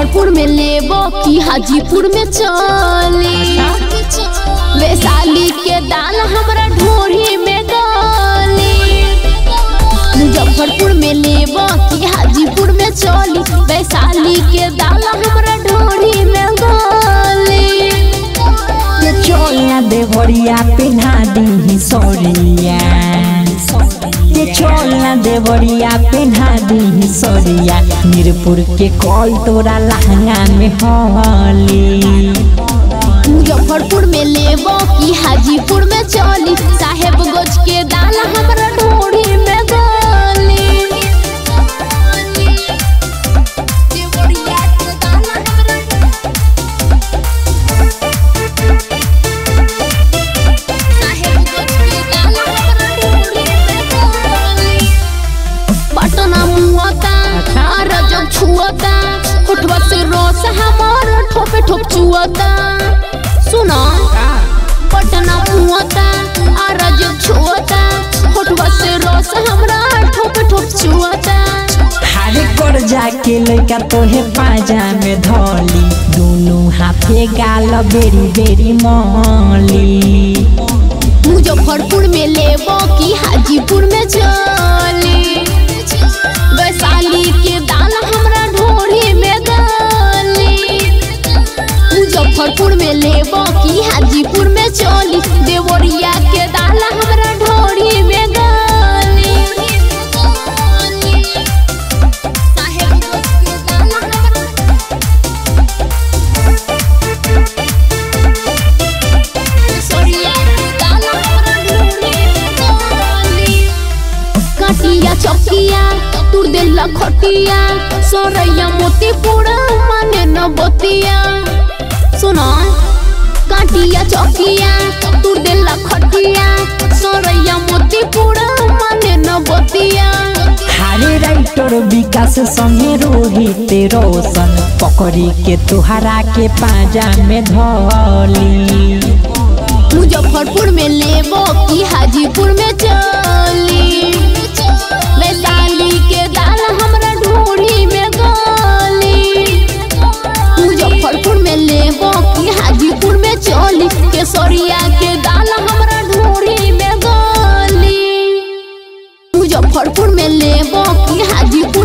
मुजफ्फरपुर में लेबो कि हाजीपुर में चली। वैशाली के दाल हमरा ढोरी में डाली। मुजफ्फरपुर में लेबो कि हाजीपुर में चली। वैशाली के दाल हमरा ढोरी में डाली। ये चोला देवरिया पिन्हा दी सोरिया। ये चोला देवरिया पिन्हा दी सोरिया। मीरपुर के कॉल तोरा लहंगा में होली। मुजफ्फरपुर में लेबो कि हाजीपुर में चली। साहेबगंज के दाल हमरा ढोरी में डाली। पटना मुआता रजब छुआता। होठवा से रस हमार ठोपे ठोप चुआता। सुना पटना मुआता रजब छुआता। होठवा से रस हमरा ठोपे ठोप चुआता। हारे कर जाके लइका तोहे पाजा में धोली। दोनों हाथे गाल बेरी बेरी मौली। मुजफ्फरपुर में लेबो कि हाजीपुर में चली। वैशाली के दाल हमरा ढोरी में डाली। मुजफ्फरपुर में लेबो कि हाजीपुर में चली। देवरिया के दाल हमरा ढोरी में डाली। काटिया चौकिया तुर देला खटिया। सोरैया मोतीपुर माने न बतिया। सुना काटिया चौकिया तुर देला खटिया। सोरैया मोतीपुर माने न बतिया। हारे राइटर विकास संगे रोहित रोशन। पकड़ी के तुहरा के पाजा में धोली। मुजफ्फरपुर में लेबो कि हाजीपुर में चली। वैशाली के दाल हमरा ढोरी में डाली। मुजफ्फरपुर में लेबो कि हाजीपुर में चली। केसरिया के दाल हमरा ढोरी में डाली। मुजफ्फरपुर में लेबो कि हाजीपुर